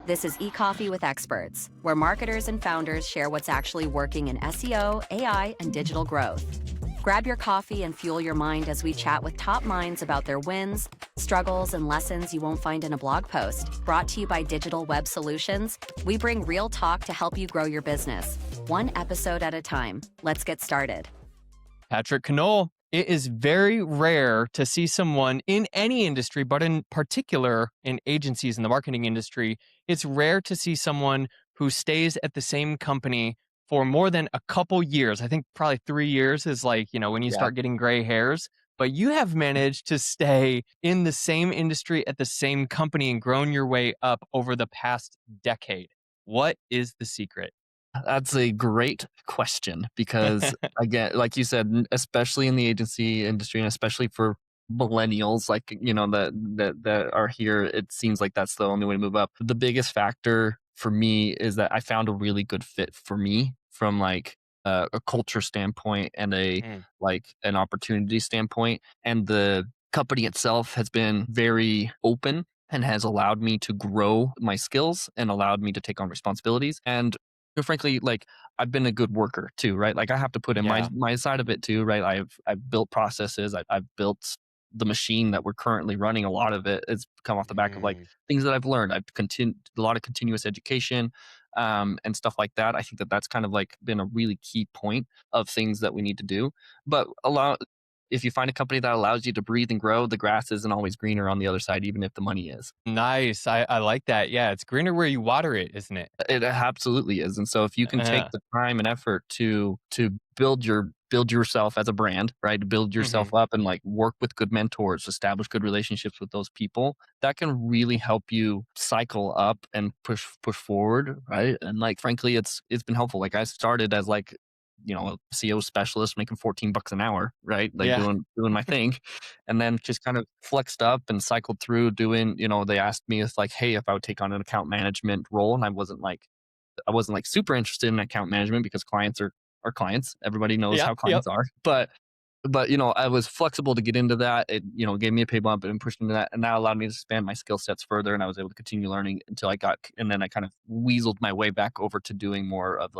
This is eCoffee with Experts, where marketers and founders share what's actually working in SEO, AI, and digital growth. Grab your coffee and fuel your mind as we chat with top minds about their wins, struggles, and lessons you won't find in a blog post. Brought to you by Digital Web Solutions, we bring real talk to help you grow your business, one episode at a time. Let's get started. Patrik Connole. It is very rare to see someone in any industry, but in particular in agencies in the marketing industry, it's rare to see someone who stays at the same company for more than a couple years. I think probably 3 years is when you start getting gray hairs. But you have managed to stay in the same industry at the same company and grown your way up over the past decade. What is the secret? That's a great question because, again, like you said, especially in the agency industry and especially for millennials, that are here, it seems like that's the only way to move up. The biggest factor for me is that I found a really good fit for me from a culture standpoint and an opportunity standpoint. And the company itself has been very open and has allowed me to grow my skills and allowed me to take on responsibilities. And frankly, I've been a good worker too, right? I have to put in my side of it too, right? I've built processes. I've built the machine that we're currently running. A lot of it has come off the back of things that I've learned. I've continued a lot of continuous education and stuff like that. I think that that's kind of been a really key point of things that we need to do. But if you find a company that allows you to breathe and grow, the grass isn't always greener on the other side, even if the money is. Nice. I like that. Yeah, it's greener where you water it, isn't it? It absolutely is. And so if you can take the time and effort to build yourself as a brand, right? To build yourself up and work with good mentors, establish good relationships with those people, that can really help you cycle up and push forward, right? And frankly, it's been helpful. I started as a SEO specialist making $14 an hour, right? Doing my thing. And then just kind of flexed up and cycled through doing, they asked me if hey, if I would take on an account management role. And I wasn't super interested in account management because clients are clients. Everybody knows how clients are. But I was flexible to get into that. It, gave me a pay bump and pushed into that. And that allowed me to expand my skill sets further. And I was able to continue learning until and then I kind of weaseled my way back over to doing more of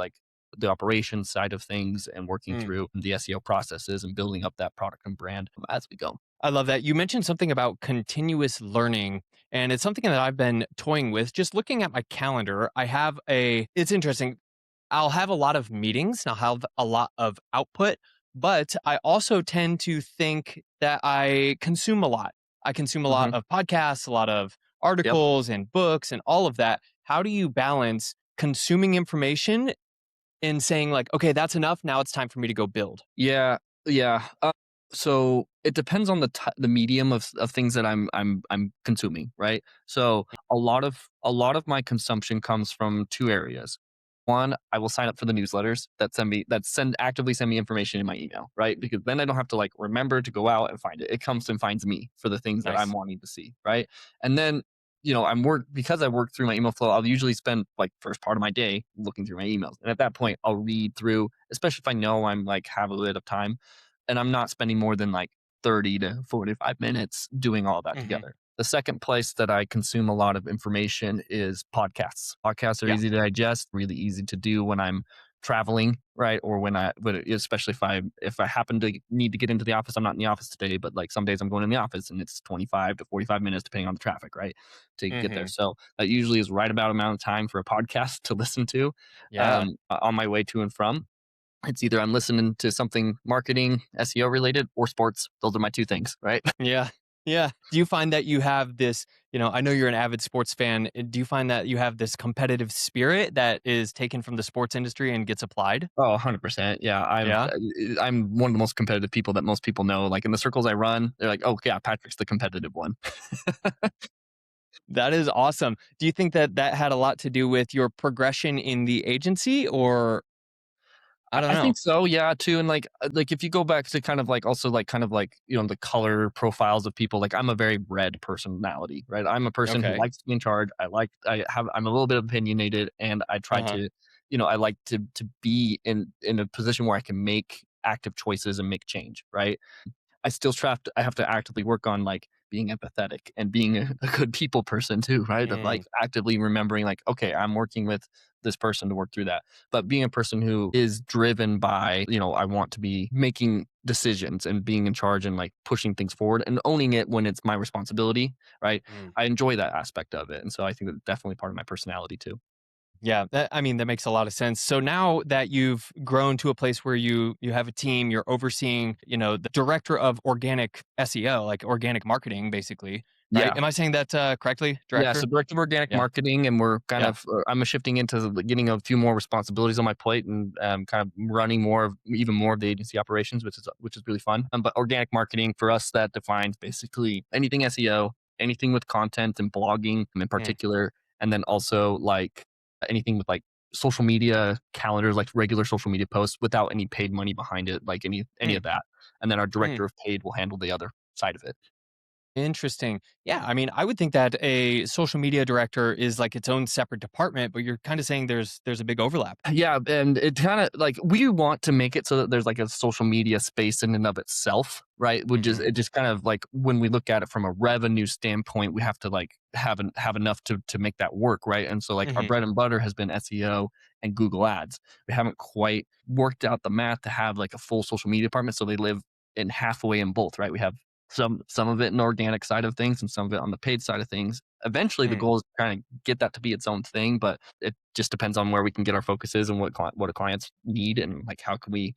the operations side of things and working through the SEO processes and building up that product and brand as we go. I love that. You mentioned something about continuous learning, and it's something that I've been toying with. Just looking at my calendar, it's interesting. I'll have a lot of meetings and I'll have a lot of output, but I also tend to think that I consume a lot. I consume a lot of podcasts, a lot of articles and books and all of that. How do you balance consuming information and saying okay, that's enough. Now it's time for me to go build. Yeah. So it depends on the medium of things that I'm consuming, right? So a lot of my consumption comes from two areas. One, I will sign up for the newsletters that actively send me information in my email, right? Because then I don't have to remember to go out and find it. It comes and finds me for the things that I'm wanting to see, right? And then because I work through my email flow, I'll usually spend first part of my day looking through my emails. And at that point, I'll read through, especially if I know I'm have a bit of time and I'm not spending more than 30 to 45 minutes doing all that together. The second place that I consume a lot of information is podcasts. Podcasts are easy to digest, really easy to do when I'm traveling, right? Or especially if I happen to need to get into the office. I'm not in the office today, but some days I'm going in the office and it's 25 to 45 minutes depending on the traffic, right? To get there. So that usually is right about amount of time for a podcast to listen to on my way to and from. It's either I'm listening to something marketing, SEO related, or sports. Those are my two things, right? Yeah. Yeah. Do you find that you have this, I know you're an avid sports fan. Do you find that you have this competitive spirit that is taken from the sports industry and gets applied? Oh, 100%. Yeah. I'm one of the most competitive people that most people know. In the circles I run, they're oh, yeah, Patrick's the competitive one. That is awesome. Do you think that had a lot to do with your progression in the agency, or I don't know? I think so, yeah, too. And if you go back to kind of also the color profiles of people, I'm a very red personality, right? I'm a person who likes to be in charge. I'm a little bit opinionated, and I try to, I like to be in a position where I can make active choices and make change, right? I still I have to actively work on like being empathetic and being a good people person too, right? Of like Mm, actively remembering like, okay, I'm working with this person to work through that. But being a person who is driven by, I want to be making decisions and being in charge and like pushing things forward and owning it when it's my responsibility, right? mm. I enjoy that aspect of it. And so I think that's definitely part of my personality too. Yeah, I mean, that makes a lot of sense. So now that you've grown to a place where you have a team, you're overseeing, the director of organic SEO, like organic marketing, basically, right? Yeah. Am I saying that correctly, Yeah, so director? director of organic Yeah, marketing, and we're kind yeah. of I'm shifting into getting a few more responsibilities on my plate, and kind of running even more of the agency operations, which is really fun. But organic marketing for us, that defines basically anything SEO, anything with content and blogging in Mm, particular, and then also like anything with like social media calendars, like regular social media posts without any paid money behind it, like any mm, of that. And then our mm. director of paid will handle the other side of it. Interesting. Yeah, I mean, I would think that a social media director is like its own separate department, but you're kind of saying there's a big overlap. Yeah, and it kind of like we want to make it so that there's like a social media space in and of itself, right? Which is Hmm. it just kind of like when we look at it from a revenue standpoint, we have to like have enough to make that work, right? And so like our Hmm. bread and butter has been SEO and Google Ads. We haven't quite worked out the math to have like a full social media department, so they live in halfway in both, right? We have some of it in the organic side of things and some of it on the paid side of things. Eventually, the Mm. goal is to kind of get that to be its own thing, but it just depends on where we can get our focuses and what the clients need, and like how can we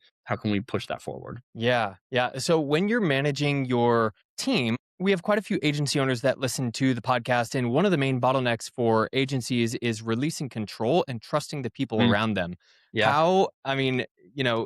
push that forward. Yeah, yeah. So when you're managing your team, we have quite a few agency owners that listen to the podcast. And one of the main bottlenecks for agencies is releasing control and trusting the people Mm, around them. yeah, I mean,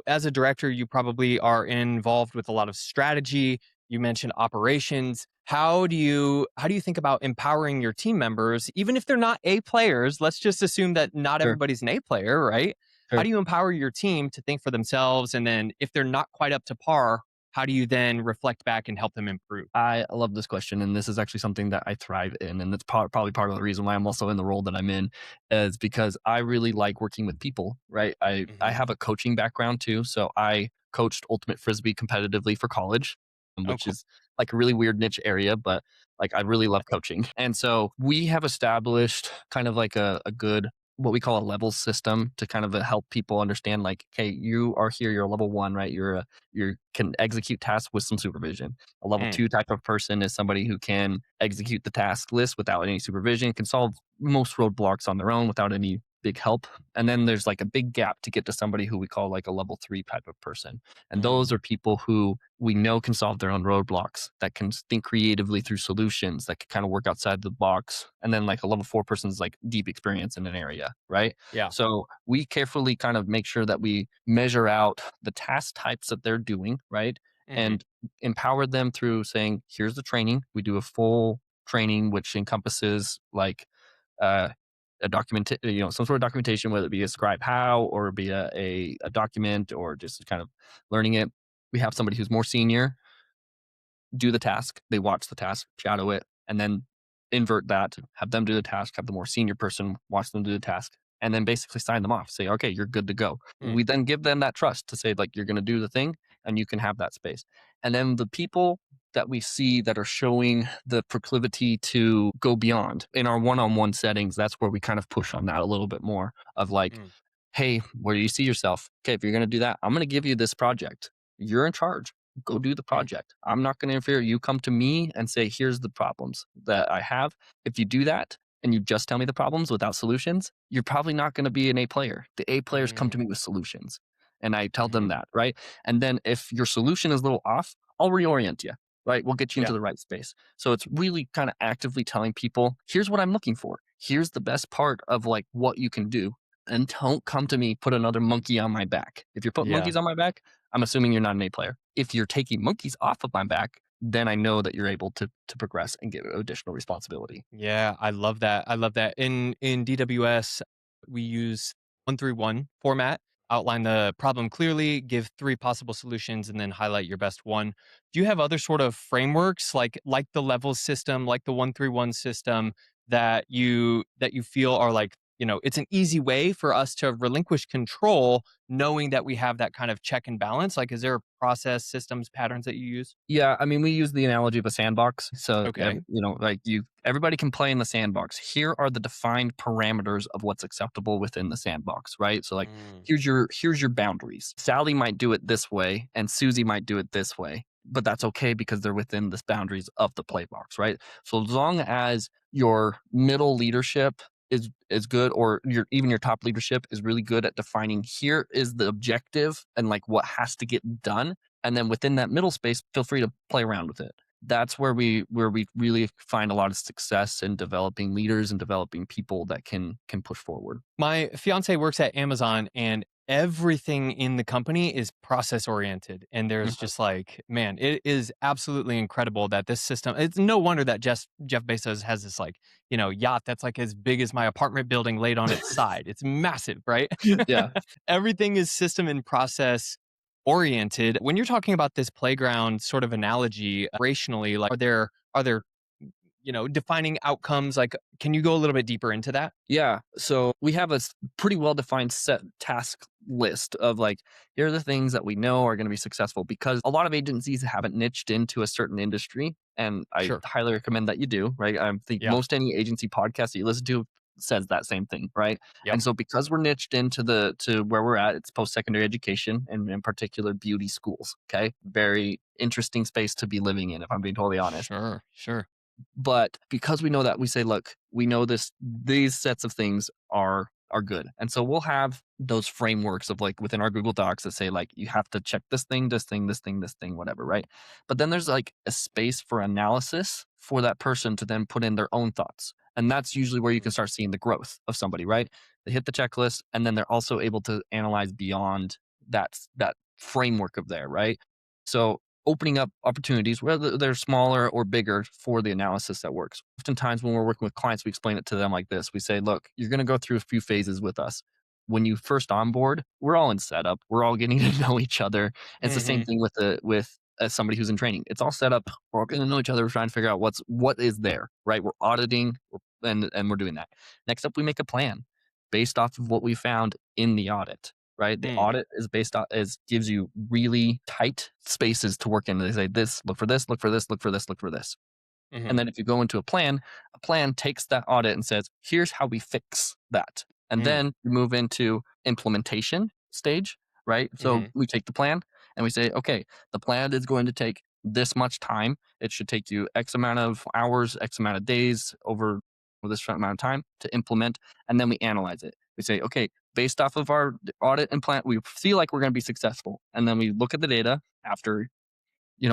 as a director, you probably are involved with a lot of strategy. You mentioned operations. How do you think about empowering your team members, even if they're not A players? Let's just assume that not sure, everybody's an A player, right? How sure. do you empower your team to think for themselves? And then if they're not quite up to par, how do you then reflect back and help them improve? I love this question, and this is actually something that I thrive in, and that's probably part of the reason why I'm also in the role that I'm in, is because I really like working with people. Right, I Hmm. have a coaching background too, so I coached ultimate frisbee competitively for college, Oh, which cool. is like a really weird niche area, but like I really love coaching, and so we have established kind of like a good what we call a level system to kind of help people understand like, okay, you are here, you're a level one, right? You can execute tasks with some supervision. A level Mm, two type of person is somebody who can execute the task list without any supervision, can solve most roadblocks on their own without any big help. And then there's like a big gap to get to somebody who we call like a level three type of person. And mm, those are people who we know can solve their own roadblocks, that can think creatively through solutions, that can kind of work outside the box. And then like a level four person is like deep experience in an area, right? yeah. So we carefully kind of make sure that we measure out the task types that they're doing, right? Hmm. And empower them through saying, here's the training. We do a full training, which encompasses like uh, some sort of documentation, whether it be a scribe how or be a document or just kind of learning it. We have somebody who's more senior do the task, they watch the task, shadow it, and then invert that, have them do the task, have the more senior person watch them do the task, and then basically sign them off, say, okay, you're good to go. Mm, We then give them that trust to say, like, you're going to do the thing and you can have that space. And then the people that we see that are showing the proclivity to go beyond in our one on one settings, that's where we kind of push on that a little bit more of like, mm, hey, where do you see yourself? Okay, if you're going to do that, I'm going to give you this project. You're in charge. Go do the mm, project. I'm not going to interfere. You come to me and say, here's the problems that I have. If you do that and you just tell me the problems without solutions, you're probably not going to be an A player. The A players come to mm, me with solutions. And I tell them mhm. that, right? And then if your solution is a little off, I'll reorient you, right? We'll get you into Yeah. the right space. So it's really kind of actively telling people, here's what I'm looking for. Here's the best part of like what you can do, and don't come to me, put another monkey on my back. If you're putting Yeah. monkeys on my back, I'm assuming you're not an A player. If you're taking monkeys off of my back, then I know that you're able to progress and get additional responsibility. Yeah, I love that. I love that. In DWS, we use 131 format, outline the problem clearly, give three possible solutions, and then highlight your best one. Do you have other sort of frameworks like the levels system, like the 131 system that you feel are like it's an easy way for us to relinquish control, knowing that we have that kind of check and balance? Like, is there process, systems, patterns that you use? Yeah, I mean, we use the analogy of a sandbox. So, Okay. like everybody can play in the sandbox. Here are the defined parameters of what's acceptable within the sandbox, right? So, like, Mm, here's your boundaries. Sally might do it this way, and Susie might do it this way, but that's okay because they're within the boundaries of the play box, right? So, as long as your middle leadership is good, or your top leadership is really good at defining here is the objective and like what has to get done, and then within that middle space, feel free to play around with it. That's where we really find a lot of success in developing leaders and developing people that can push forward. My fiance works at Amazon, and everything in the company is process oriented. And there's Mhm. just like, man, it is absolutely incredible that this system, it's no wonder that Jeff Bezos has this like, yacht that's like as big as my apartment building laid on its side. It's massive, right? Yeah. Everything is system and process oriented. When you're talking about this playground sort of analogy, operationally, like are there defining outcomes? Like, can you go a little bit deeper into that? Yeah. So we have a pretty well defined set task list of like, here are the things that we know are going to be successful, because a lot of agencies haven't niched into a certain industry. And I Sure. highly recommend that you do, right? I think Yeah. most any agency podcast that you listen to says that same thing, right? Yep. And so because we're niched into to where we're at, it's post secondary education and in particular beauty schools. Okay. Very interesting space to be living in, if I'm being totally honest. Sure. Sure. But because we know that, we say, look, we know these sets of things are good. And so we'll have those frameworks of like within our Google Docs that say like you have to check this thing, this thing, this thing, this thing, whatever, right? But then there's like a space for analysis for that person to then put in their own thoughts. And that's usually where you can Mm, start seeing the growth of somebody, right? They hit the checklist and then they're also able to analyze beyond that framework of there, right? So opening up opportunities, whether they're smaller or bigger, for the analysis that works. Oftentimes, when we're working with clients, we explain it to them like this. We say, look, you're going to go through a few phases with us. When you first onboard, we're all in setup. We're all getting to know each other. It's the same mhm, thing with somebody who's in training. It's all set up. We're all going to know each other. We're trying to figure out what is there, right? We're auditing, and we're doing that. Next up, we make a plan based off of what we found in the audit, right? The mm, audit is based on is gives you really tight spaces to work in. They say this, look for this, look for this, look for this, look for this. mhm, And then if you go into a plan takes that audit and says, here's how we fix that. And mm, then you move into implementation stage, right? So mhm, we take the plan and we say, okay, the plan is going to take this much time. It should take you X amount of hours, X amount of days over this amount of time to implement. And then we analyze it. We say, okay, based off of our audit and plan, we feel like we're going to be successful. And then we look at the data after,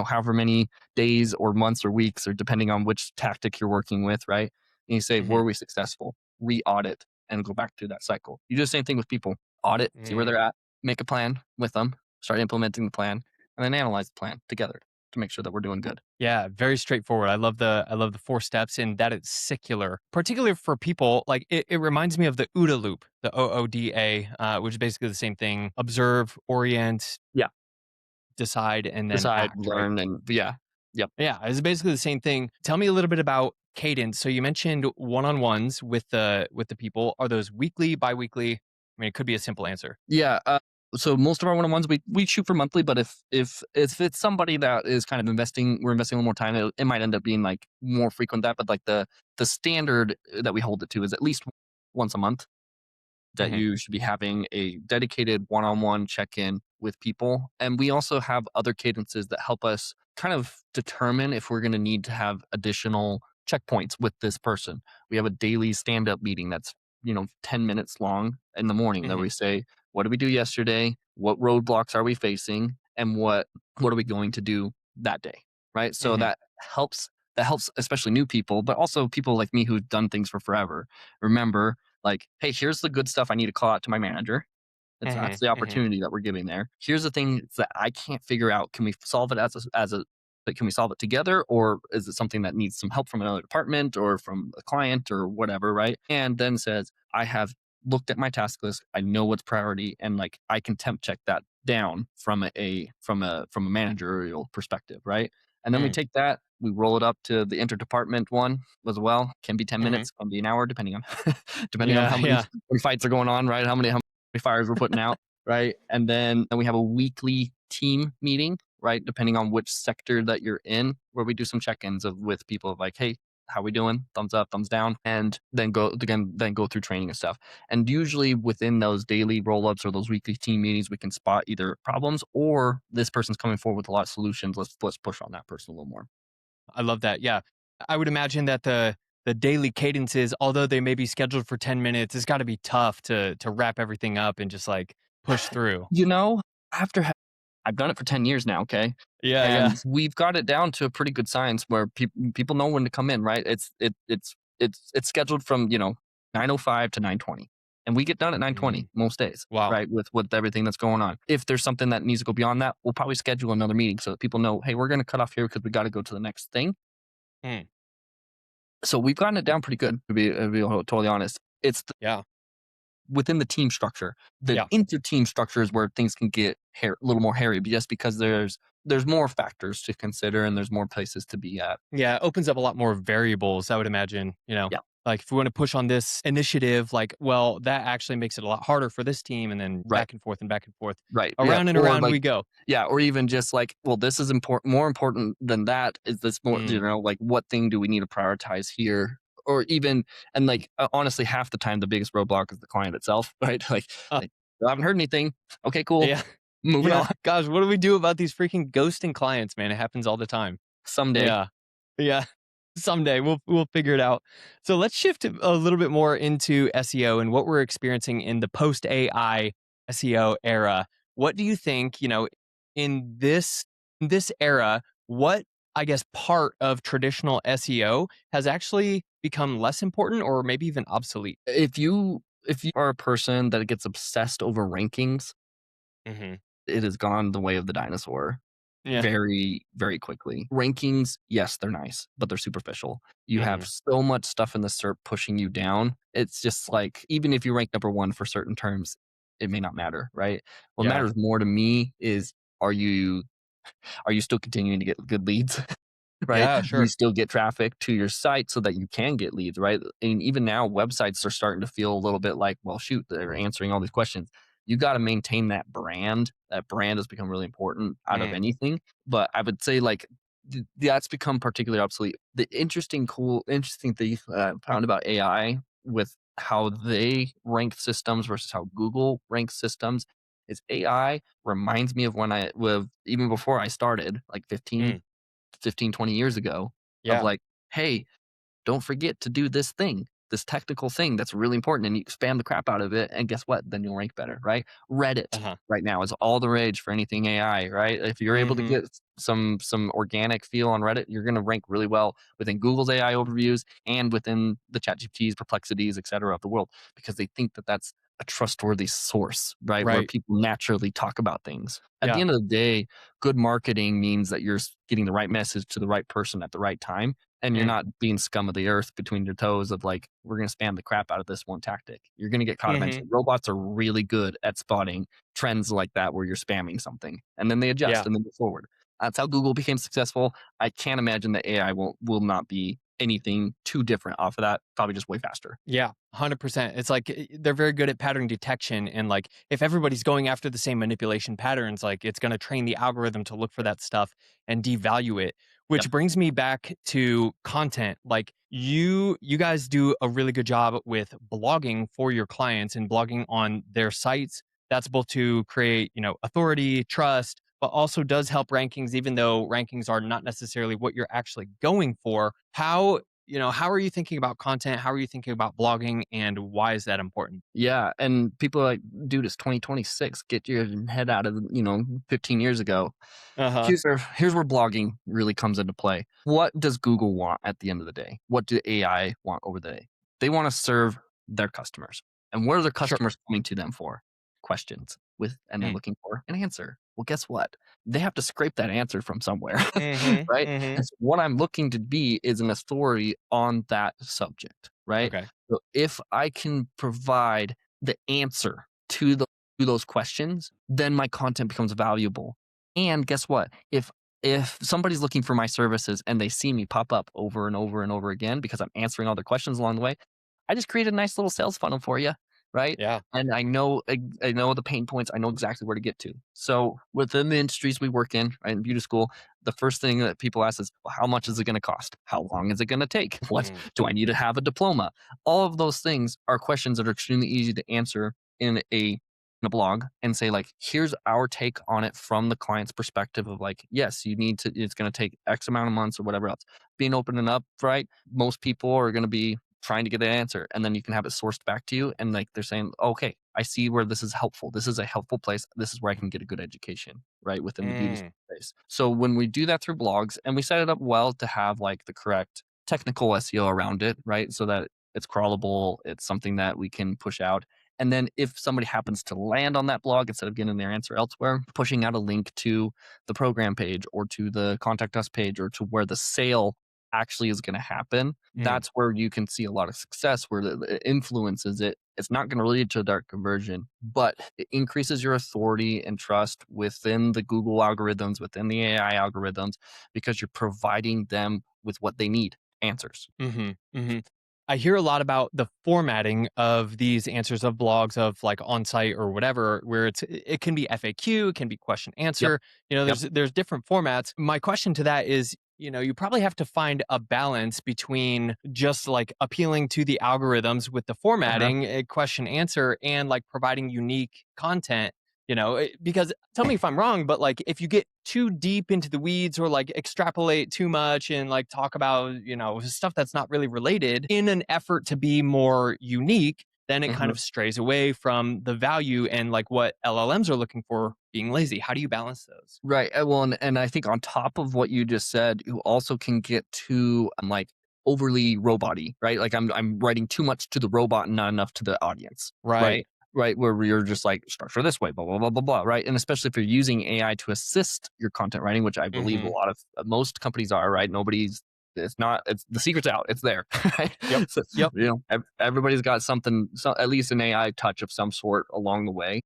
however many days or months or weeks, or depending on which tactic you're working with, right? And you say, mhm, were we successful? Re-audit and go back through that cycle. You do the same thing with people. Audit, see where mm. they're at, make a plan with them, start implementing the plan, and then analyze the plan together to make sure that we're doing good. Yeah, very straightforward. I love the 4 steps and that it's secular, particularly for people. Like, it reminds me of the OODA loop, the OODA, which is basically the same thing: observe, orient, Yeah. decide, and then Decide, act, right? learn, and yeah. Yep. Yeah, it's basically the same thing. Tell me a little bit about cadence. So you mentioned one-on-ones with the people. Are those weekly, biweekly? I mean, it could be a simple answer. Yeah. So most of our one-on-ones we shoot for monthly, but if it's somebody that is kind of we're investing a little more time, it might end up being like more frequent that. But like the standard that we hold it to is at least once a month that Mhm, you should be having a dedicated one-on-one check-in with people. And we also have other cadences that help us kind of determine if we're going to need to have additional checkpoints with this person. We have a daily stand-up meeting that's 10 minutes long in the morning that mhm, we say, what did we do yesterday? What roadblocks are we facing? And what are we going to do that day? Right. So mhm, that helps especially new people, but also people like me who've done things for forever. Remember, like, hey, here's the good stuff I need to call out to my manager. That's mhm, the mhm, opportunity that we're giving there. Here's the things that I can't figure out. Can we solve it like, can we solve it together, or is it something that needs some help from another department or from a client or whatever, right? And then says, I have looked at my task list. I know what's priority, and like I can temp check that down from a managerial perspective, right? And then we Mm. take that, we roll it up to the interdepartment one as well. Can be 10 Mhm. minutes, can be an hour, depending on depending on Yeah, how many yeah. fights are going on, right? How many fires we're putting out, right? And then we have a weekly team meeting, right? Depending on which sector that you're in, where we do some check-ins with people of like, hey, how we doing? Thumbs up, thumbs down, and then go through training and stuff. And usually within those daily roll-ups or those weekly team meetings, we can spot either problems or this person's coming forward with a lot of solutions. Let's push on that person a little more. I love that. Yeah. I would imagine that the daily cadences, although they may be scheduled for 10 minutes, it's got to be tough to wrap everything up and just like push through. You know, after I've done it for 10 years now, okay? Yeah, yeah. And we've got it down to a pretty good science where people know when to come in, right? It's scheduled from, 9:05 to 9:20. And we get done at 9:20 Mm. most days, Wow. right? With everything that's going on. If there's something that needs to go beyond that, we'll probably schedule another meeting so that people know, hey, we're going to cut off here because we got to go to the next thing. Mm. So we've gotten it down pretty good, to be totally honest. It's Yeah. within the team structure. The Yeah. inter-team structure is where things can get a little more hairy, just because there's more factors to consider and there's more places to be at. Yeah, it opens up a lot more variables, I would imagine, Yeah, like if we want to push on this initiative, like, well, that actually makes it a lot harder for this team. And then right, back and forth, right, yeah, around and or around like we go. yeah, or even just like, well, this is important, more important than that. Is this more, Mm. like what thing do we need to prioritize here? Or even, and like honestly, half the time the biggest roadblock is the client itself, right? Uh, Like I haven't heard anything. Okay, cool, yeah. moving Yeah. on. Gosh, what do we do about these freaking ghosting clients, man? It happens all the time. Someday. Yeah. Yeah. Someday we'll figure it out. So let's shift a little bit more into SEO and what we're experiencing in the post AI SEO era. What do you think, in this era, what I guess part of traditional SEO has actually become less important or maybe even obsolete? If you are a person that gets obsessed over rankings, Hmm. it has gone the way of the dinosaur Yeah. very, very quickly. Rankings, yes, they're nice, but they're superficial. You Hmm. have so much stuff in the SERP pushing you down. It's just like, even if you rank number one for certain terms, it may not matter, right? What Yeah. matters more to me is, are you still continuing to get good leads? Right? Yeah, You sure. still get traffic to your site so that you can get leads, right? And even now, websites are starting to feel a little bit like, well, shoot, they're answering all these questions. You got to maintain that brand. That brand has become really important out of Mm. anything. But I would say like that's become particularly obsolete. The interesting thing I found about AI with how they rank systems versus how Google ranks systems is AI reminds me of when even before I started, like Mm. 20 years ago, of Yeah. like, hey, don't forget to do this thing, this technical thing that's really important, and you spam the crap out of it, and guess what? Then you'll rank better, right? Reddit Uh-huh. right now is all the rage for anything AI, right? If you're able to Hmm. get some organic feel on Reddit, you're going to rank really well within Google's AI overviews and within the ChatGPTs, Perplexities, et cetera, of the world, because they think that that's a trustworthy source, right? Where Right. people naturally talk about things. At the Yeah. end of the day, good marketing means that you're getting the right message to the right person at the right time, and you're Mm. not being scum of the earth between your toes of like, we're going to spam the crap out of this one tactic. You're going to get caught Hmm. eventually. Robots are really good at spotting trends like that where you're spamming something, and then they adjust Yeah. and then move forward. That's how Google became successful. I can't imagine that AI will not be anything too different off of that. Probably just way faster. Yeah, 100%. It's like they're very good at pattern detection. And like, if everybody's going after the same manipulation patterns, like it's going to train the algorithm to look for that stuff and devalue it. Yep. Which brings me back to content. Like you guys do a really good job with blogging for your clients and blogging on their sites. That's both to create, authority, trust, but also does help rankings, even though rankings are not necessarily what you're actually going for. How are you thinking about content? How are you thinking about blogging? And why is that important? Yeah, and people are like, dude, it's 2026. Get your head out of 15 years ago. Uh-huh. Here's where blogging really comes into play. What does Google want at the end of the day? What do AI want over the day? They want to serve their customers. And what are their Sure. customers coming to them for? Questions and they're Mm. looking for an answer. Well, guess what? They have to scrape that answer from somewhere, Mhm. right? Mhm. And so what I'm looking to be is an authority on that subject, right? Okay. So if I can provide the answer to those questions, then my content becomes valuable. And guess what? if somebody's looking for my services and they see me pop up over and over and over again because I'm answering all their questions along the way, I just create a nice little sales funnel for you, right? Yeah. And I know the pain points. I know exactly where to get to. So within the industries we work in, right, in beauty school, the first thing that people ask is, well, how much is it going to cost? How long is it going to take? What Mm. do I need to have a diploma? All of those things are questions that are extremely easy to answer in a blog and say, like, here's our take on it from the client's perspective of, like, yes, you need to, it's going to take X amount of months or whatever else. Being open and up, right? Most people are going to be trying to get an answer, and then you can have it sourced back to you, and like they're saying, okay, I see where this is helpful. This is a helpful place. This is where I can get a good education, right, within the beauty Mm. space. So when we do that through blogs, and we set it up well to have like the correct technical SEO around it, right, so that it's crawlable, it's something that we can push out. And then if somebody happens to land on that blog, instead of getting their answer elsewhere, pushing out a link to the program page or to the contact us page or to where the sale actually is going to happen, Mm. that's where you can see a lot of success, where it influences it. It's not going to lead to a dark conversion, but it increases your authority and trust within the Google algorithms, within the AI algorithms, because you're providing them with what they need, answers. I hear a lot about the formatting of these answers of blogs of like on-site or whatever, where it can be FAQ, it can be question Yep. answer. You know, Yep. there's different formats. My question to that is, you know, you probably have to find a balance between just like appealing to the algorithms with the Uh-huh. formatting, question answer, and like providing unique content. You know, because tell me if I'm wrong, but like if you get too deep into the weeds or like extrapolate too much and like talk about, you know, stuff that's not really related in an effort to be more unique, then it kind Mhm. of strays away from the value and like what LLMs are looking for being lazy. How do you balance those? Right. Well, and I think on top of what you just said, you also can get too like overly robot-y, right? Like I'm writing too much to the robot and not enough to the audience, Right. right? Right, where you're just like structure this way, blah blah blah blah blah, right? And especially if you're using AI to assist your content writing, which I believe a Hmm. lot of most companies are, right? Nobody's it's not it's the secret's out, it's there, right? Yep. So, Yep. everybody's got something, so at least an AI touch of some sort along the way,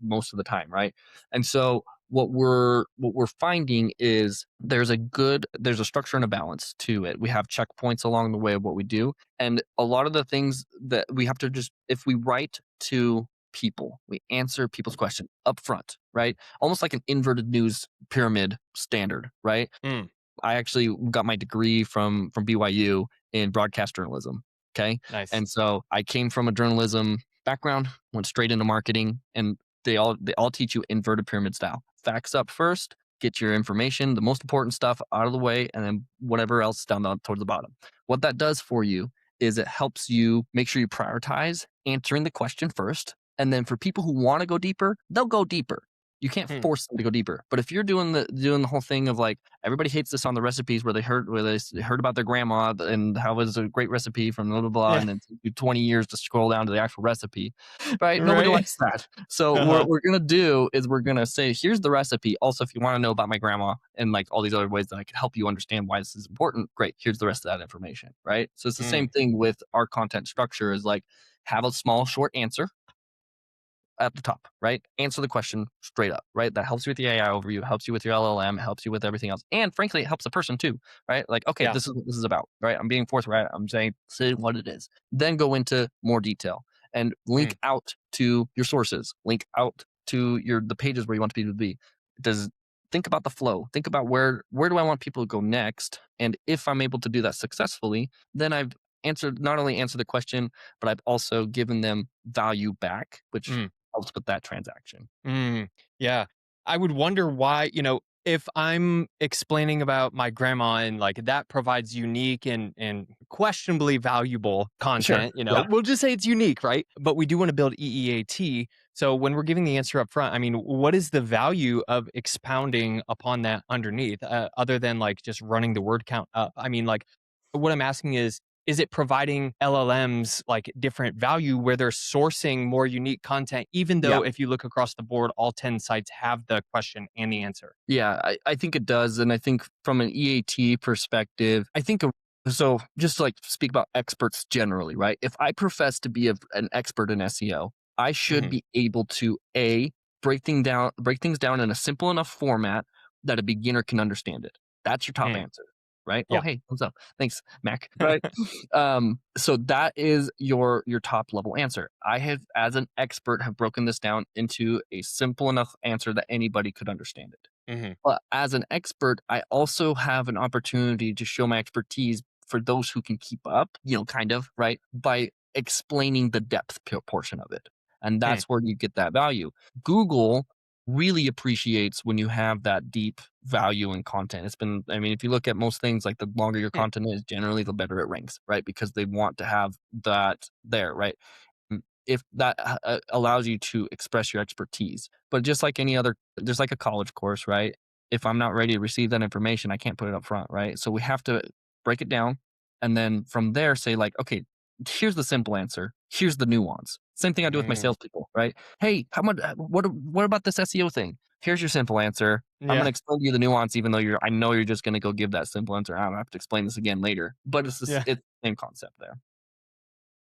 most of the time, right? And so what we're finding is there's a structure and a balance to it. We have checkpoints along the way of what we do, and a lot of the things that we have to just, if we write to people, we answer people's question up front, right? Almost like an inverted news pyramid standard, right? Mm, I actually got my degree from BYU in broadcast journalism. Okay. nice. And so I came from a journalism background, went straight into marketing, and they all teach you inverted pyramid style. Facts up first, get your information, the most important stuff out of the way, and then whatever else down towards the bottom. What that does for you is it helps you make sure you prioritize answering the question first. And then for people who want to go deeper, they'll go deeper. You can't Hmm. force them to go deeper. But if you're doing the whole thing of like, everybody hates this on the recipes where they heard about their grandma and how it was a great recipe from blah blah blah, Yeah. and then it took you 20 years to scroll down to the actual recipe, right? Nobody Right. likes that. So Uh-huh. what we're gonna do is we're gonna say, here's the recipe. Also, if you want to know about my grandma and like all these other ways that I can help you understand why this is important, great. Here's the rest of that information, right? So it's the Mm, same thing with our content structure. Is like, have a small short answer at the top, right? Answer the question straight up, right? That helps you with the AI overview, helps you with your LLM, helps you with everything else. And frankly, it helps the person too, right? Like, okay, yeah. this is what this is about, right? I'm being forthright. I'm saying, say what it is. Then go into more detail and link Mm, out to your sources, link out to the pages where you want people to be. Does Think about the flow. Think about where do I want people to go next? And if I'm able to do that successfully, then I've not only answered the question, but I've also given them value back, which mm. helps with that transaction. Yeah. I would wonder why, you know, if I'm explaining about my grandma and like that provides unique and questionably valuable Sure. content, you know, Yeah. we'll just say it's unique, right? But we do want to build EEAT. So when we're giving the answer up front, I mean, what is the value of expounding upon that underneath, other than like just running the word count up? I mean, like, what I'm asking is it providing LLMs like different value where they're sourcing more unique content, even Yeah. though if you look across the board, all 10 sites have the question and the answer? Yeah. I think it does. And I think from an EAT perspective, so just to like speak about experts generally, right? If I profess to be an expert in SEO, I should Hmm. be able to break things down in a simple enough format that a beginner can understand it. That's your top Mm, answer, right? Oh, yeah. hey, what's up? Thanks, Mac. Right. So that is your top level answer. I have, as an expert, have broken this down into a simple enough answer that anybody could understand it. Hmm. But as an expert, I also have an opportunity to show my expertise for those who can keep up, kind of, right? By explaining the depth portion of it. And Mm, that's where you get that value. Google really appreciates when you have that deep value in content. I mean, if you look at most things, like the longer your mm, content is, generally the better it ranks, right? Because they want to have that there, right? If that allows you to express your expertise. But just like any other, just like a college course, right? If I'm not ready to receive that information, I can't put it up front, right? So we have to break it down and then from there say, like, okay, here's the simple answer. Here's the nuance. Same thing I do with my mm. salespeople, right? Hey, how much? What about this SEO thing? Here's your simple answer. I'm going Yeah. to explain to you the nuance, even though I know you're just going to go give that simple answer. I don't have to explain this again later, but Yeah. it's the same concept there.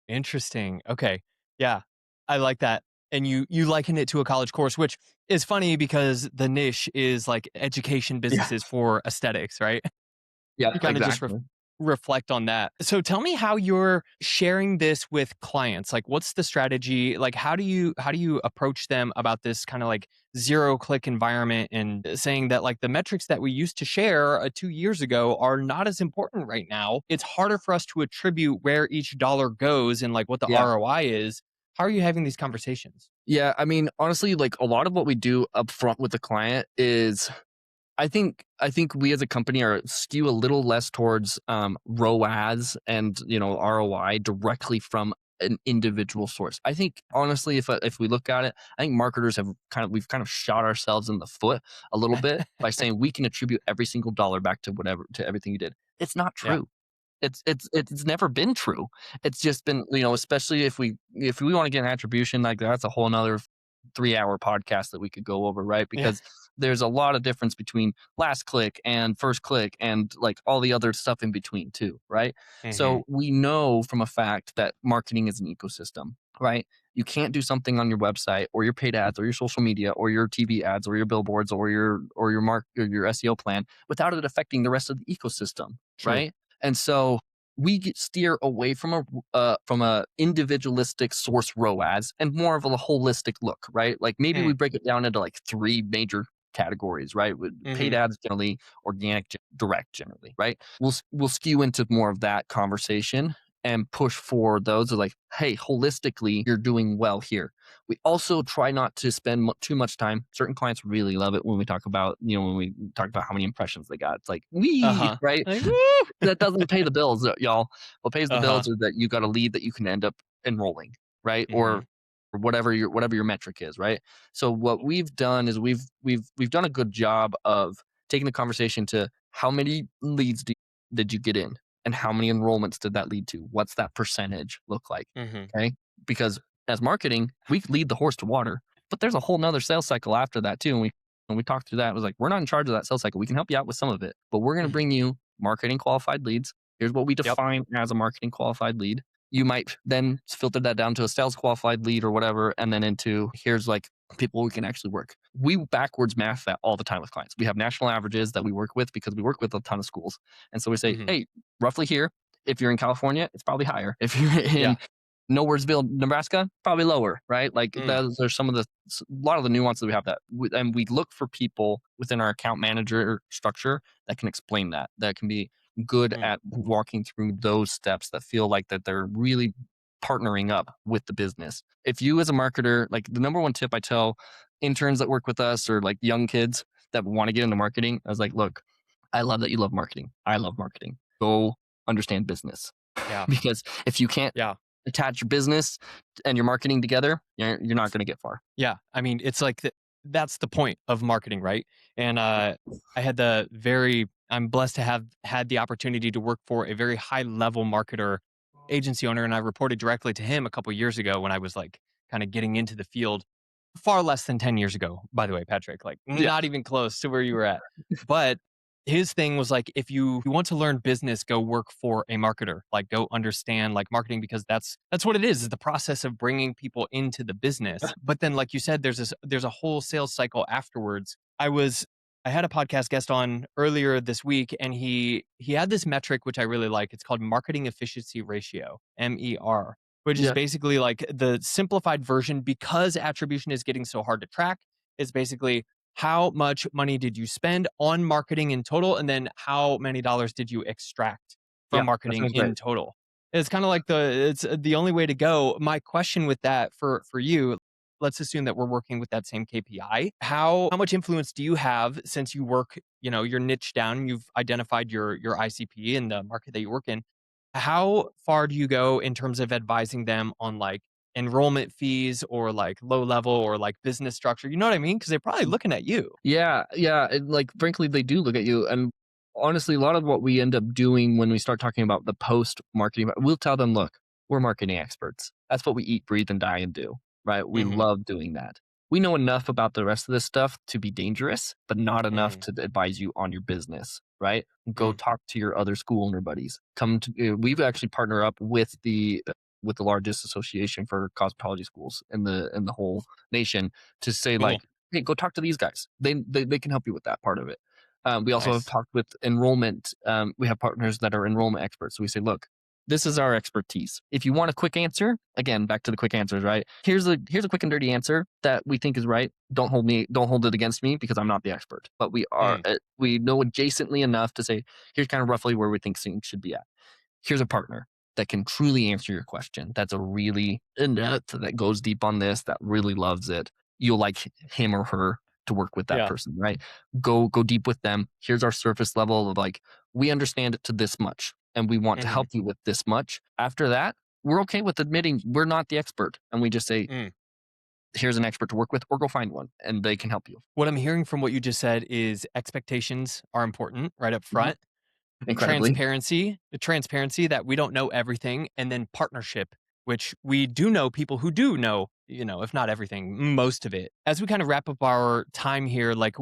Interesting. Okay. Yeah. I like that. And you liken it to a college course, which is funny because the niche is like education Yeah. businesses for aesthetics, right? Yeah. You kind of just Exactly. reflect on that. So tell me how you're sharing this with clients. Like what's the strategy? Like how do you approach them about this kind of like zero click environment and saying that like the metrics that we used to share 2 years ago are not as important right now. It's harder for us to attribute where each dollar goes and like what the Yeah. ROI is. How are you having these conversations? Yeah, I mean, honestly, like a lot of what we do up front with the client is I think we as a company are skew a little less towards ROAS and ROI directly from an individual source. I think honestly, if we look at it, I think marketers we've kind of shot ourselves in the foot a little bit by saying we can attribute every single dollar back to everything you did. It's not Yeah. true. It's never been true. It's just been, especially if we want to get an attribution, like that's a whole nother 3-hour podcast that we could go over, right? Yeah. Because there's a lot of difference between last click and first click and like all the other stuff in between too, right? Hmm. So we know from a fact that marketing is an ecosystem, right? You can't do something on your website or your paid ads or your social media or your TV ads or your billboards or your SEO plan without it affecting the rest of the ecosystem, True. right? And so steer away from a individualistic source ROAS and more of a holistic look, right? Like maybe we Mm, break it down into like three major categories, right? With paid mhm. ads generally, organic, direct generally, right? We'll skew into more of that conversation and push for those of like, hey, holistically, you're doing well here. We also try not to spend too much time. Certain clients really love it when we talk about, when we talk about how many impressions they got. It's like, we, Uh-huh. right? Like, woo! That doesn't pay the bills, y'all. What pays the Uh-huh. bills is that you got a lead that you can end up enrolling, right? Mhm. Or whatever your metric is, right? So what we've done is we've done a good job of taking the conversation to how many leads did you get in and how many enrollments did that lead to? What's that percentage look like? Mhm. Okay? Because as marketing, we lead the horse to water, but there's a whole nother sales cycle after that too. And when we talked through that, it was like, we're not in charge of that sales cycle. We can help you out with some of it, but we're going to Mhm. bring you marketing qualified leads. Here's what we Yep. define as a marketing qualified lead. You might then filter that down to a sales qualified lead or whatever, and then into here's like people we can actually work. We backwards math that all the time with clients. We have national averages that we work with because we work with a ton of schools. And so we say, Mhm. hey, roughly here, if you're in California, it's probably higher. If you're in Yeah. Nowheresville, Nebraska, probably lower, right? Like Mm. those are some of a lot of the nuances we have and we look for people within our account manager structure that can explain that can be good Mm. at walking through those steps that feel like that they're really partnering up with the business. If you as a marketer, like the number one tip I tell interns that work with us or like young kids that want to get into marketing, I was like, look, I love that you love marketing. I love marketing. Go understand business. Yeah. Because if you can't Yeah. attach your business and your marketing together, you're not going to get far. Yeah. I mean, it's like that's the point of marketing, right? And I had I'm blessed to have had the opportunity to work for a very high level marketer agency owner, and I reported directly to him a couple years ago when I was like kind of getting into the field. Far less than 10 years ago, by the way, Patrick, like Yeah. not even close to where you were at. But his thing was like, if you want to learn business, go work for a marketer, like go understand like marketing, because that's what it is the process of bringing people into the business. But then, like you said, there's a whole sales cycle afterwards. I had a podcast guest on earlier this week, and he had this metric which I really like. It's called marketing efficiency ratio, MER, which is Yeah. basically like the simplified version, because attribution is getting so hard to track. Is basically how much money did you spend on marketing in total, and then how many dollars did you extract from Yeah. That marketing sounds great. in total. It's kind of like it's the only way to go. My question with that for you, let's assume that we're working with that same KPI. How much influence do you have, since you work, you're niche down, you've identified your ICP and the market that you work in. How far do you go in terms of advising them on like enrollment fees, or like low level, or like business structure? You know what I mean? Because they're probably looking at you. Yeah, yeah, and, like, frankly, they do look at you, and honestly, a lot of what we end up doing when we start talking about the post-marketing, we'll tell them, "Look, we're marketing experts. That's what we eat, breathe, and die and do, right? We Hmm. love doing that. We know enough about the rest of this stuff to be dangerous, but not enough Hmm. to advise you on your business, right? Go Hmm. talk to your other school owner buddies. We've actually partnered up with the largest association for cosmetology schools in the whole nation to say, Cool. like, hey, go talk to these guys. They can help you with that part of it. We also have Nice. talked with enrollment. We have partners that are enrollment experts. So we say, look, this is our expertise. If you want a quick answer, again, back to the quick answers, right? Here's a quick and dirty answer that we think is right. Don't hold it against me because I'm not the expert. But Mm. we know adjacently enough to say, here's kind of roughly where we think things should be at. Here's a partner that can truly answer your question. That's a really in-depth, that goes deep on this, that really loves it. You'll like him or her to work with that Yeah. person, right? Go deep with them. Here's our surface level of, like, we understand it to this much and we want to Hmm. help you with this much. After that, we're okay with admitting we're not the expert, and we just say, Mm. here's an expert to work with, or go find one and they can help you. What I'm hearing from what you just said is expectations are important right up Mhm. front. Incredibly. Transparency that we don't know everything, and then partnership, which we do know people who do know, if not everything, most of it. As we kind of wrap up our time here, like,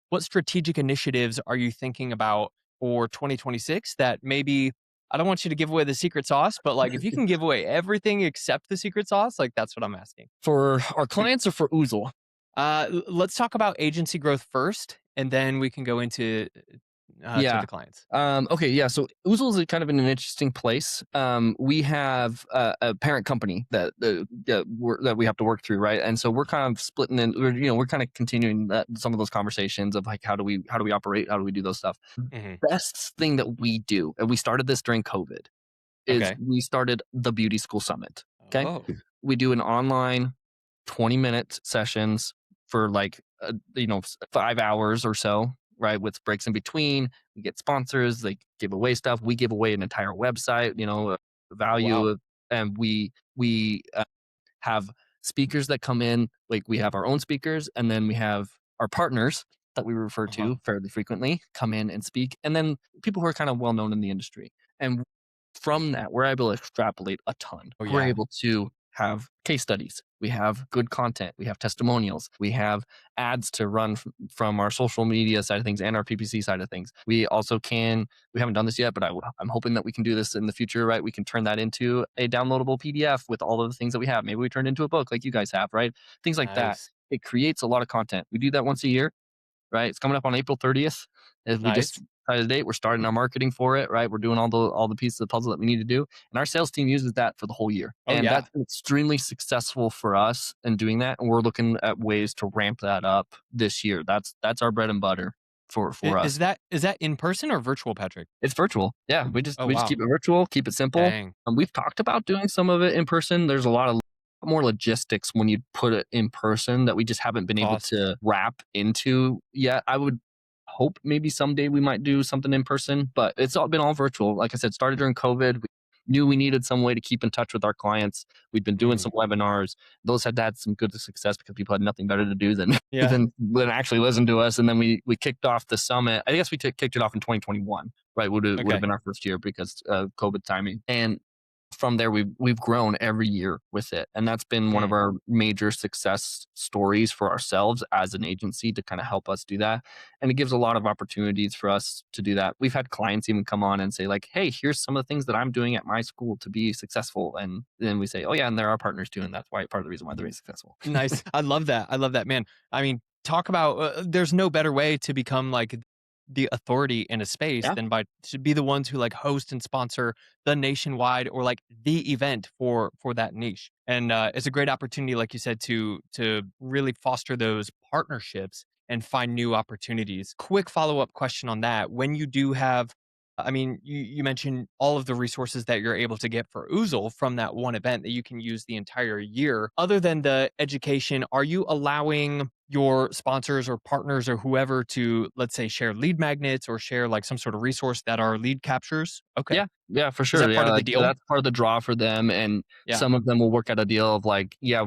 what strategic initiatives are you thinking about for 2026 that maybe, I don't want you to give away the secret sauce, but like if you can give away everything except the secret sauce, like that's what I'm asking. For our clients or for Oozle? Let's talk about agency growth first, and then we can go into to Yeah. the clients. Okay, yeah. So Oozle is kind of in an interesting place. We have a parent company that we have to work through, right? And so we're kind of splitting in. We're kind of continuing some of those conversations of, like, how do we operate? How do we do those stuff? Hmm. Best thing that we do, and we started this during COVID, is Okay. we started the Beauty School Summit. Okay, Oh. we do an online 20-minute sessions for, like, 5 hours or so, right, with breaks in between. We get sponsors, they give away stuff, we give away an entire website, Oh, wow. value of, and we have speakers that come in. Like, we have our own speakers, and then we have our partners that we refer Uh-huh. to fairly frequently come in and speak, and then people who are kind of well known in the industry. And from that, we're able to extrapolate a ton. Oh, We're yeah. able to have case studies. We have good content. We have testimonials. We have ads to run from our social media side of things and our PPC side of things. We also we haven't done this yet, but I'm hoping that we can do this in the future, right? We can turn that into a downloadable PDF with all of the things that we have. Maybe we turn it into a book like you guys have, right? Things like that. Nice. It creates a lot of content. We do that once a year, right? It's coming up on April 30th. If we just Nice. decided the date, we're starting our marketing for it, right? We're doing all the pieces of the puzzle that we need to do, and our sales team uses that for the whole year, Oh, and yeah. that's been extremely successful for us in doing that. And we're looking at ways to ramp that up this year. That's our bread and butter for Is us. that in person or virtual, Patrick? It's virtual. Yeah, Oh, we just wow. keep it virtual, keep it simple. Dang. We've talked about doing some of it in person. There's a lot of more logistics when you put it in person that we just haven't been able Costs. to wrap into yet. I would hope maybe someday we might do something in person, but it's all been all virtual. Like I said, started during COVID. We knew we needed some way to keep in touch with our clients. We'd been doing Mm. some webinars. Those had some good success because people had nothing better to do than Yeah. than actually listen to us. And then we kicked off the summit. I guess we kicked it off in 2021, right? Would have Okay. been our first year because of COVID timing. And from there, we've grown every year with it, and that's been one of Mm. our major success stories for ourselves as an agency to kind of help us do that. And it gives a lot of opportunities for us to do that. We've had clients even come on and say, like, hey, here's some of the things that I'm doing at my school to be successful. And then we say, oh yeah, and there are partners too, and that's why part of the reason why they're successful. Nice. I love that. I love that, man. I mean, talk about there's no better way to become like the authority in a space Yeah. than by to be the ones who like host and sponsor the nationwide or like the event for that niche. And it's a great opportunity, like you said, to really foster those partnerships and find new opportunities. Quick follow-up question on that. When you do have I mean, you mentioned all of the resources that you're able to get for Oozle from that one event that you can use the entire year. Other than the education, are you allowing your sponsors or partners or whoever to, let's say, share lead magnets or share like some sort of resource that are lead captures? Okay. Yeah, for Is sure. that Yeah, part of the like deal? that's part of the draw for them, and Yeah. some of them will work out a deal of like, yeah,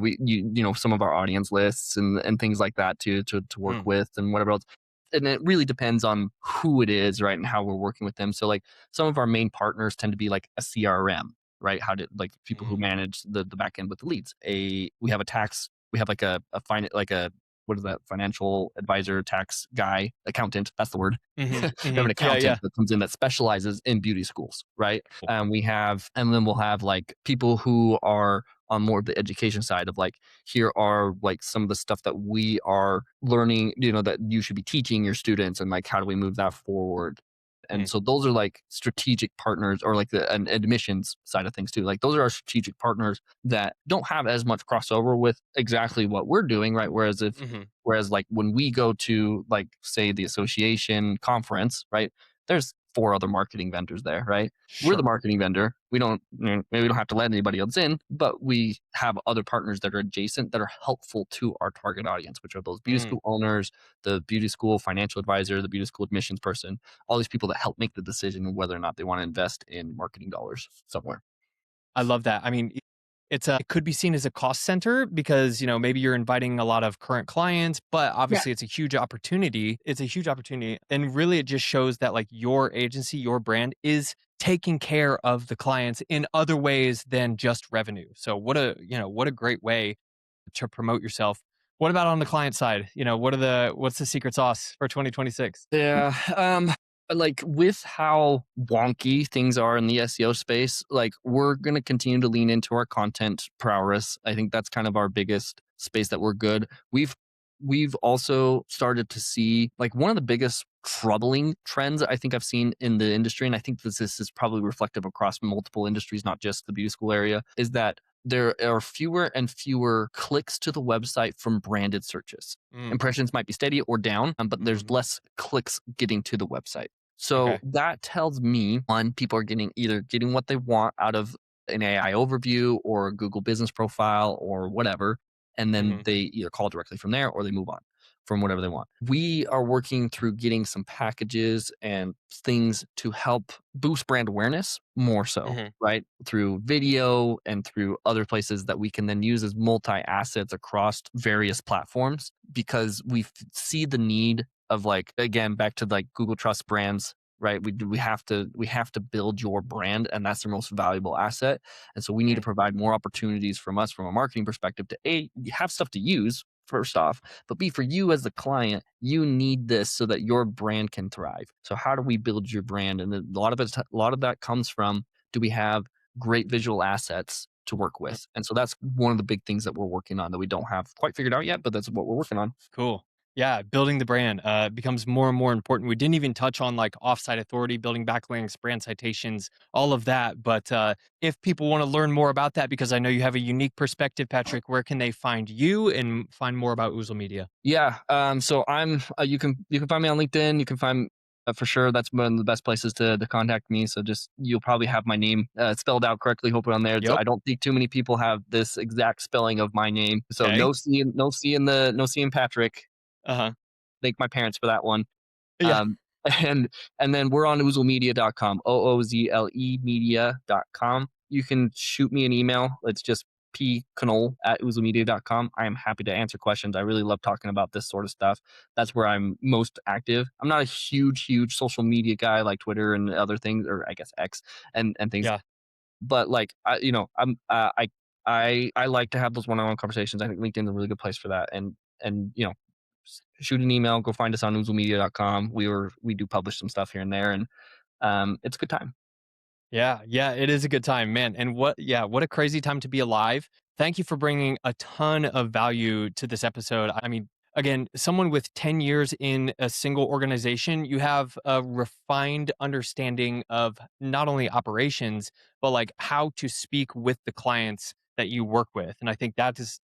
some of our audience lists and things like that to work Mm, with and whatever else. And it really depends on who it is, right, and how we're working with them. So like some of our main partners tend to be like a CRM, right? How did like people who mm, manage the back end with the leads. We have a tax, we have like like a what is that, financial advisor, tax guy, accountant. That's the word. mhm, We have mhm. an Yeah, accountant yeah. that comes in that specializes in beauty schools, right? Cool. And then we'll have like people who are on more of the education side of like, here are like some of the stuff that we are learning, that you should be teaching your students, and like, how do we move that forward? And Mm, so those are like strategic partners, or like an admissions side of things too. Like those are our strategic partners that don't have as much crossover with exactly what we're doing, right? mhm. Whereas like when we go to like say the association conference, right? There's four other marketing vendors there, right? We're the Sure. marketing vendor. Maybe we don't have to let anybody else in, but we have other partners that are adjacent that are helpful to our target audience, which are those beauty Mm. school owners, the beauty school financial advisor, the beauty school admissions person, all these people that help make the decision of whether or not they want to invest in marketing dollars somewhere. I love that. I mean, it could be seen as a cost center because, maybe you're inviting a lot of current clients, but Yeah. obviously it's a huge opportunity. It's a huge opportunity. And really it just shows that like your agency, your brand is taking care of the clients in other ways than just revenue. So what a great way to promote yourself. What about on the client side? What's the secret sauce for 2026? Yeah. Like with how wonky things are in the SEO space, like we're going to continue to lean into our content prowess. I think that's kind of our biggest space that we're good. We've also started to see like one of the biggest troubling trends I think I've seen in the industry, and I think this is probably reflective across multiple industries, not just the beauty school area, is that there are fewer and fewer clicks to the website from branded searches. Mm, Impressions might be steady or down, but there's mhm. less clicks getting to the website. So Okay. that tells me, one, people are either getting what they want out of an AI overview or a Google business profile or whatever, and then Mhm. they either call directly from there or they move on from whatever they want. We are working through getting some packages and things to help boost brand awareness more so, Mhm. right? Through video and through other places that we can then use as multi assets across various platforms, because we see the need of, like, again, back to like Google Trust brands, right? We have to build your brand, and that's their most valuable asset. And so we need to Mm, provide more opportunities from us from a marketing perspective to have stuff to use first off, but B, for you as the client, you need this so that your brand can thrive. So how do we build your brand? And a lot of that comes from, do we have great visual assets to work mm. with? And so that's one of the big things that we're working on that we don't have quite figured out yet, but that's what we're working on. Cool. Yeah, building the brand becomes more and more important. We didn't even touch on like offsite authority, building backlinks, brand citations, all of that. But if people want to learn more about that, because I know you have a unique perspective, Patrick, where can they find you and find more about Oozle Media? Yeah. So I'm. You can find me on LinkedIn. You can find, for sure. That's one of the best places to contact me. So just, you'll probably have my name spelled out correctly. Hope it on there. Yep. I don't think too many people have this exact spelling of my name. So Okay. no C in Patrick. Uh huh. Thank my parents for that one. Yeah. Um, and and then we're on oozlemedia.com, OOZLE media.com. You can shoot me an email. It's just pconnole@oozlemedia.com. I am happy to answer questions. I really love talking about this sort of stuff. That's where I'm most active. I'm not a huge social media guy like Twitter and other things, or I guess X and things. Yeah. But like, I like to have those one-on-one conversations. I think LinkedIn's a really good place for that. And shoot an email. Go find us on oozlemedia.com. We do publish some stuff here and there, and it's a good time. Yeah, yeah, it is a good time, man. And what a crazy time to be alive. Thank you for bringing a ton of value to this episode. I mean, again, someone with 10 years in a single organization, you have a refined understanding of not only operations, but like how to speak with the clients that you work with. And I think that's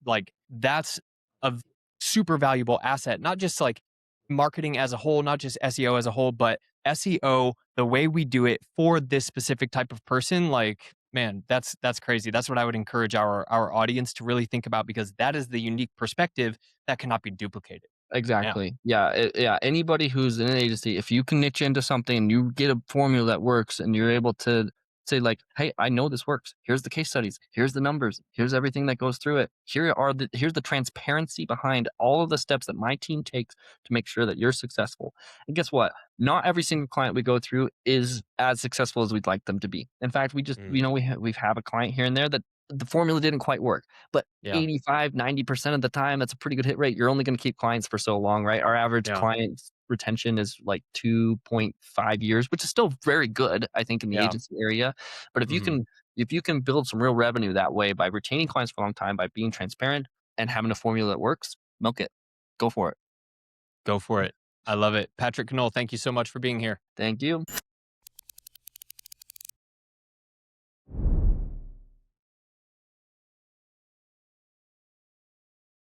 a super valuable asset, not just like marketing as a whole, not just SEO as a whole, but SEO, the way we do it for this specific type of person, like, man, that's crazy. That's what I would encourage our audience to really think about, because that is the unique perspective that cannot be duplicated. Yeah. Exactly. Yeah. Yeah. Anybody who's in an agency, if you can niche into something and you get a formula that works and you're able to say like, "Hey, I know this works. Here's the case studies. Here's the numbers. Here's everything that goes through it. Here's the transparency behind all of the steps that my team takes to make sure that you're successful." And guess what? Not every single client we go through is as successful as we'd like them to be. In fact, we just, Mm, we've have a client here and there that the formula didn't quite work, but yeah. 85, 90% of the time, that's a pretty good hit rate. You're only going to keep clients for so long, right? Our average Yeah. client retention is like 2.5 years, which is still very good, I think, in the Yeah. agency area. But Mhm. if you can build some real revenue that way by retaining clients for a long time, by being transparent and having a formula that works, milk it. Go for it. Go for it. I love it. Patrik Connole, thank you so much for being here. Thank you.